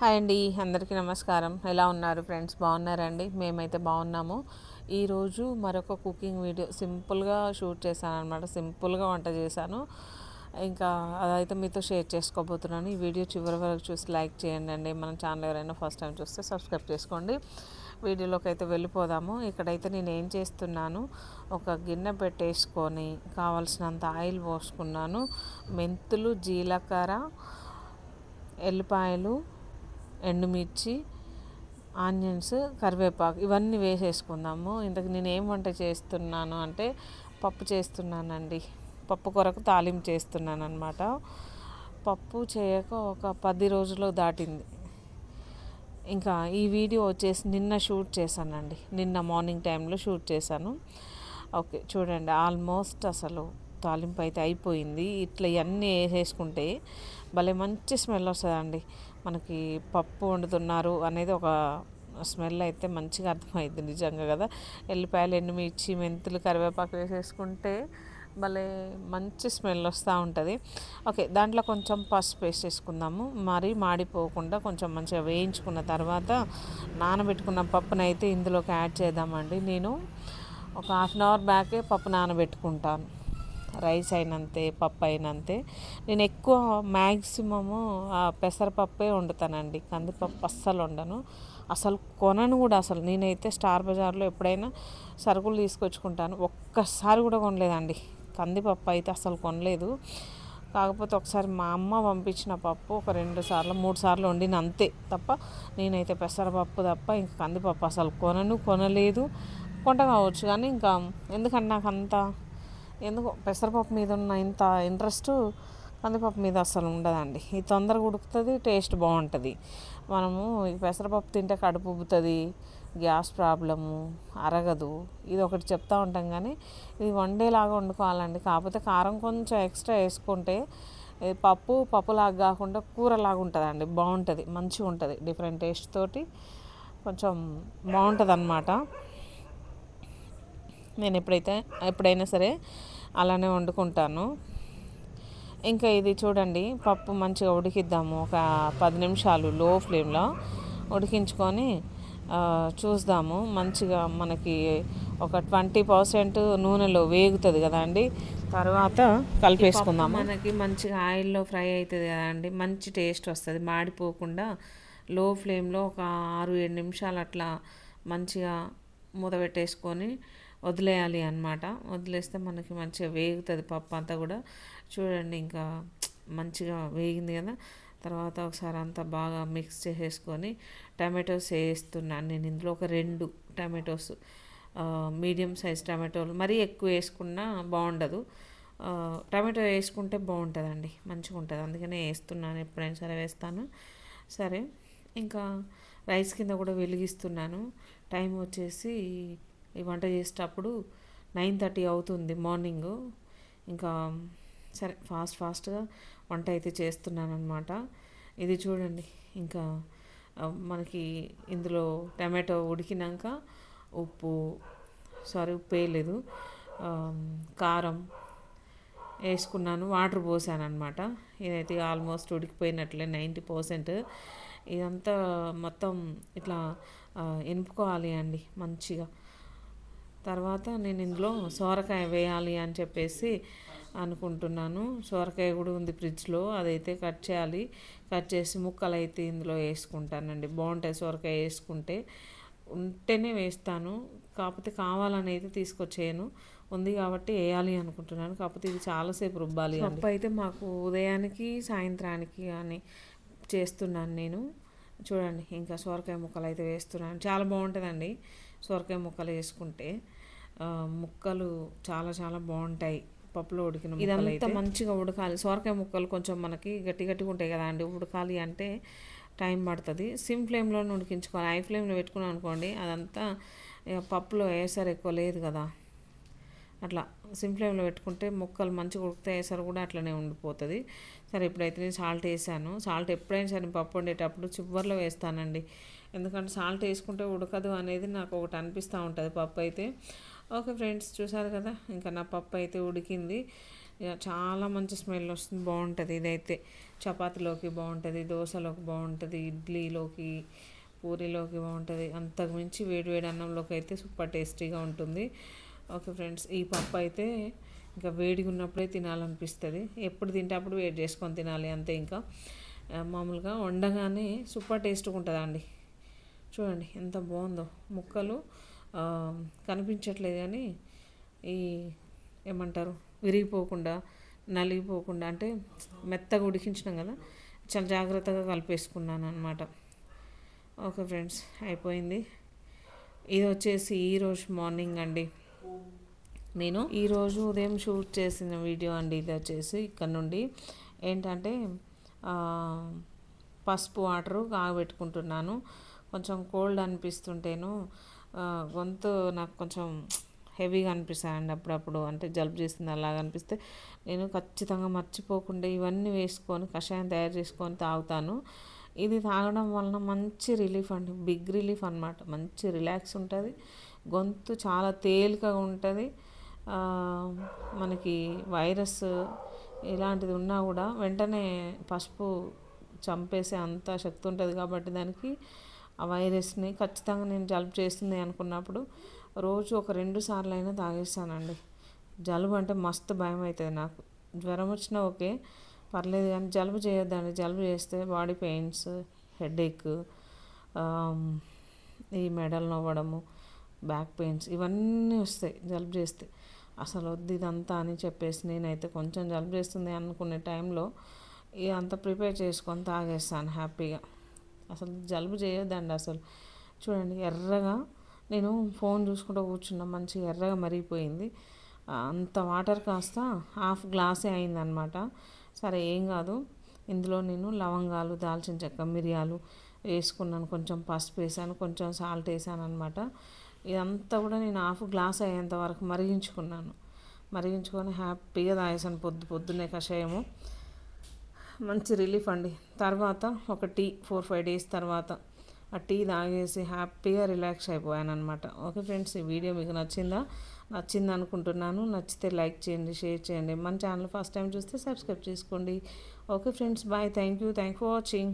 Hi అండి, అందరికీ నమస్కారం. ఎలా ఉన్నారు ఫ్రెండ్స్? బాగున్నారండి? మేమైతే బాగున్నాము. ఈరోజు మరొక కుకింగ్ వీడియో సింపుల్గా షూట్ చేశాను అనమాట. సింపుల్గా వంట చేశాను. ఇంకా అదైతే మీతో షేర్ చేసుకోబోతున్నాను. ఈ వీడియో చివరి వరకు చూసి లైక్ చేయండి అండి. మన ఛానల్ ఎవరైనా ఫస్ట్ టైం చూస్తే సబ్స్క్రైబ్ చేసుకోండి. వీడియోలోకి అయితే వెళ్ళిపోదాము. ఇక్కడైతే నేను ఏం చేస్తున్నాను, ఒక గిన్నె పెట్టేసుకొని కావాల్సినంత ఆయిల్ పోసుకున్నాను. మెంతులు, జీలకర్ర, ఎల్లిపాయలు, ఎండుమిర్చి, ఆనియన్స్, కరివేపాకు ఇవన్నీ వేసేసుకుందాము. ఇంతకు నేను ఏం వంట చేస్తున్నాను అంటే పప్పు చేస్తున్నానండి. పప్పు కొరకు తాలింపు చేస్తున్నాను అనమాట. పప్పు చేయక ఒక 10 రోజులు దాటింది. ఇంకా ఈ వీడియో వచ్చేసి నిన్న షూట్ చేశానండి. నిన్న మార్నింగ్ టైంలో షూట్ చేశాను. ఓకే, చూడండి, ఆల్మోస్ట్ అసలు తాలింపు అయితే అయిపోయింది. ఇట్లా ఇవన్నీ వేసేసుకుంటే భలే మంచి స్మెల్ వస్తుందండి. మనకి పప్పు వండుతున్నారు అనేది ఒక స్మెల్ అయితే మంచిగా అర్థమైంది నిజంగా కదా. ఎల్లిపాయలు, ఎండుమిర్చి, మెంతులు, కరివేపాకు వేసేసుకుంటే భలే మంచి స్మెల్ వస్తూ ఉంటుంది. ఓకే, దాంట్లో కొంచెం పసుపు వేసేసుకుందాము. మరీ మాడిపోకుండా కొంచెం మంచిగా వేయించుకున్న తర్వాత నానబెట్టుకున్న పప్పునైతే ఇందులోకి యాడ్ చేద్దామండి. నేను ఒక హాఫ్ అన్ అవర్ బ్యాకే పప్పు నానబెట్టుకుంటాను. రైస్ అయినంతే, పప్పు అయినంతే. నేను ఎక్కువ మ్యాక్సిమము పెసరపప్పే వండుతానండి. కందిపప్పు అస్సలు వండను, అసలు కొనను కూడా. అసలు నేనైతే స్టార్ బజార్లో ఎప్పుడైనా సరుకులు తీసుకొచ్చుకుంటాను, ఒక్కసారి కూడా కొనలేదండి. కందిపప్పు అయితే అసలు కొనలేదు. కాకపోతే ఒకసారి మా అమ్మ పంపించిన పప్పు ఒక 2 సార్లు 3 సార్లు వండిన అంతే తప్ప, నేనైతే పెసరపప్పు తప్ప ఇంకా కందిపప్పు అసలు కొనలేదు. కొంట కావచ్చు కానీ ఇంకా ఎందుకంటే నాకు అంత ఎందుకో పెసరపప్పు మీద ఉన్న ఇంత ఇంట్రెస్ట్ కందిపప్పు మీద అసలు ఉండదండి. ఇది తొందరగా ఉడుకుతుంది, టేస్ట్ బాగుంటుంది. మనము ఈ పెసరపప్పు తింటే కడుపు ఉబ్బుతుంది, గ్యాస్ ప్రాబ్లము, అరగదు, ఇది ఒకటి చెప్తూ ఉంటాం. కానీ ఇది వండేలాగా వండుకోవాలండి. కాకపోతే కారం కొంచెం ఎక్స్ట్రా వేసుకుంటే పప్పులాగా కాకుండా కూరలాగా ఉంటుందండి. బాగుంటుంది, మంచిగా ఉంటుంది. డిఫరెంట్ టేస్ట్ తోటి కొంచెం బాగుంటుంది అన్నమాట. నేను ఎప్పుడైనా సరే అలానే వండుకుంటాను. ఇంకా ఇది చూడండి, పప్పు మంచిగా ఉడికిద్దాము. ఒక 10 నిమిషాలు లో ఫ్లేమ్లో ఉడికించుకొని చూద్దాము. మంచిగా మనకి ఒక 20% నూనెలో వేగుతుంది కదా అండి. తర్వాత కలిపేసుకుందాము. మనకి మంచిగా ఆయిల్లో ఫ్రై అవుతుంది కదా అండి, మంచి టేస్ట్ వస్తుంది. మాడిపోకుండా లో ఫ్లేమ్లో ఒక 6-7 నిమిషాలు అట్లా మంచిగా మూత పెట్టేసుకొని వదిలేయాలి అన్నమాట. వదిలేస్తే మనకి మంచిగా వేగుతుంది పప్పు అంతా కూడా. చూడండి, ఇంకా మంచిగా వేగింది కదా. తర్వాత ఒకసారి అంతా బాగా మిక్స్ చేసేసుకొని టమాటోస్ వేస్తున్నాను నేను ఇందులో. ఒక 2 టమాటోస్, మీడియం సైజ్ టమాటోలు, మరీ ఎక్కువ వేసుకున్నా బాగుండదు. టమాటో వేసుకుంటే బాగుంటుందండి, మంచిగా ఉంటుంది. అందుకనే వేస్తున్నాను, ఎప్పుడైనా సరే వేస్తాను. సరే, ఇంకా రైస్ కింద కూడా వెలిగిస్తున్నాను. టైం వచ్చేసి ఈ వంట చేసేటప్పుడు 9:30 అవుతుంది మార్నింగు. ఇంకా సరే ఫాస్ట్గా వంట అయితే చేస్తున్నాను అనమాట. ఇది చూడండి, ఇంకా మనకి ఇందులో టమాటో ఉడికినాక ఉప్పు వేయలేదు, కారం వేసుకున్నాను, వాటర్ పోసాను అనమాట. ఇదైతే ఆల్మోస్ట్ ఉడికిపోయినట్లే 90%. ఇదంతా మొత్తం ఇట్లా ఎనుపుకోవాలి అండి మంచిగా. తర్వాత నేను ఇందులో సొరకాయ వేయాలి అని చెప్పేసి అనుకుంటున్నాను. సొరకాయ కూడా ఉంది ఫ్రిడ్జ్లో, అదైతే కట్ చేయాలి. కట్ చేసి ముక్కలు అయితే ఇందులో వేసుకుంటానండి. బాగుంటాయి సొరకాయ వేసుకుంటే. ఉంటేనే వేస్తాను, కాకపోతే కావాలని అయితే తీసుకొచ్చేయను. ఉంది కాబట్టి వేయాలి అనుకుంటున్నాను. కాకపోతే ఇది చాలాసేపు రుబ్బాలి. పప్పు అయితే మాకు ఉదయానికి సాయంత్రానికి అని చేస్తున్నాను నేను. చూడండి, ఇంకా సొరకాయ ముక్కలు అయితే వేస్తున్నాను. చాలా బాగుంటుందండి సొరకాయ ముక్కలు వేసుకుంటే. ముక్కలు చాలా చాలా బాగుంటాయి పప్పులో ఉడికిన. ఇదంతా మంచిగా ఉడకాలి. సొరకాయ ముక్కలు కొంచెం మనకి గట్టిగా ఉంటాయి కదా అండి, ఉడకాలి అంటే టైం పడుతుంది. సిమ్ ఫ్లేమ్లోనే ఉడికించుకోవాలి. హై ఫ్లేమ్లో పెట్టుకున్నాం అనుకోండి, అదంతా పప్పులో వేసారు ఎక్కువ లేదు కదా, అట్లా సిమ్ ఫ్లేమ్లో పెట్టుకుంటే ముక్కలు మంచిగా ఉడికితే వేసారు కూడా అట్లనే ఉండిపోతుంది. సరే, ఇప్పుడైతే నేను సాల్ట్ వేసాను. సాల్ట్ ఎప్పుడైనా సరే పప్పు వండేటప్పుడు చివర్లో వేస్తానండి. ఎందుకంటే సాల్ట్ వేసుకుంటే ఉడకదు అనేది నాకు ఒకటి అనిపిస్తూ ఉంటుంది పప్పు అయితే. ఓకే ఫ్రెండ్స్, చూసారు కదా, ఇంకా నా పప్పు అయితే ఉడికింది. ఇక చాలా మంచి స్మెల్ వస్తుంది, బాగుంటుంది. ఇదైతే చపాతీలోకి బాగుంటుంది, దోశలోకి బాగుంటుంది, ఇడ్లీలోకి పూరీలోకి బాగుంటుంది. అంతకు మించి వేడి వేడి అన్నంలోకి అయితే సూపర్ టేస్టీగా ఉంటుంది. ఓకే ఫ్రెండ్స్, ఈ పప్పు అయితే ఇంకా వేడిగా ఉన్నప్పుడే తినాలనిపిస్తుంది. ఎప్పుడు తింటే అప్పుడు వేడి చేసుకొని తినాలి అంతే. ఇంకా మామూలుగా వండగానే సూపర్ టేస్ట్గా ఉంటుందండి. చూడండి ఎంత బాగుందో. ముక్కలు కనిపించట్లేదు కానీ ఈ ఏమంటారు విరిగిపోకుండా నలిగిపోకుండా, అంటే మెత్తగా ఉడికించినాం కదా, చాలా జాగ్రత్తగా కలిపేసుకున్నాను అనమాట. ఓకే ఫ్రెండ్స్, అయిపోయింది. ఇది వచ్చేసి ఈరోజు మార్నింగ్ అండి. నేను ఈరోజు ఉదయం షూట్ చేసిన వీడియో అండి. ఇది వచ్చేసి ఇక్కడ నుండి ఏంటంటే పసుపు వాటరు కాగబెట్టుకుంటున్నాను. కొంచెం కోల్డ్ అనిపిస్తుంటేను గొంతు నాకు కొంచెం హెవీగా అనిపిస్తాయండి అప్పుడప్పుడు, అంటే జలుబు చేస్తుంది అలాగ అనిపిస్తే నేను ఖచ్చితంగా మర్చిపోకుండా ఇవన్నీ వేసుకొని కషాయం తయారు చేసుకొని తాగుతాను. ఇది తాగడం వలన మంచి రిలీఫ్ అండి, బిగ్ రిలీఫ్ అనమాట. మంచి రిలాక్స్ ఉంటుంది, గొంతు చాలా తేలికగా ఉంటుంది. మనకి వైరస్ ఇలాంటిది ఉన్నా కూడా వెంటనే పసుపు చంపేసే అంత శక్తి ఉంటుంది కాబట్టి దానికి ఆ వైరస్ని ఖచ్చితంగా నేను జలుబు చేస్తుంది అనుకున్నప్పుడు రోజు ఒక 2 సార్లు అయినా తాగేస్తానండి. జలుబు అంటే మస్తు భయం అవుతుంది నాకు. జ్వరం వచ్చినా ఓకే పర్లేదు కానీ జలుబు చేయొద్దండి. జలుబు చేస్తే బాడీ పెయిన్స్, హెడేక్, ఈ మెడలు నవ్వడము, బ్యాక్ పెయిన్స్ ఇవన్నీ వస్తాయి జలుబు చేస్తే. అసలు వద్దు ఇదంతా అని చెప్పేసి నేనైతే కొంచెం జలుబు చేస్తుంది అనుకునే టైంలో ఇదంతా ప్రిపేర్ చేసుకొని తాగేస్తాను హ్యాపీగా. అసలు జలుబు చేయొద్దండి అసలు. చూడండి ఎర్రగా, నేను ఫోన్ చూసుకుంటూ కూర్చున్నా, మంచిగా ఎర్రగా మరిగిపోయింది. అంత వాటర్ కాస్త హాఫ్ గ్లాసే అయిందనమాట. సరే ఏం కాదు. ఇందులో నేను లవంగాలు, దాల్చిన చెక్క, మిరియాలు వేసుకున్నాను, కొంచెం పసుపు వేసాను, కొంచెం సాల్ట్ వేసాను అనమాట. ఇదంతా కూడా నేను హాఫ్ గ్లాస్ అయ్యేంత వరకు మరిగించుకొని హ్యాపీగా తాగేసాను పొద్దున్నే కషాయము. మంచి రిలీఫ్ అండి. తర్వాత ఒక టీ 4-5 డేస్ తర్వాత ఆ టీ తాగేసి హ్యాపీగా రిలాక్స్ అయిపోయాను అనమాట. ఓకే ఫ్రెండ్స్, ఈ వీడియో మీకు నచ్చింది అనుకుంటున్నాను. నచ్చితే లైక్ చేయండి, షేర్ చేయండి. మన ఛానల్ ఫస్ట్ టైం చూస్తే సబ్స్క్రైబ్ చేసుకోండి. Okay friends, bye. Thank you for watching.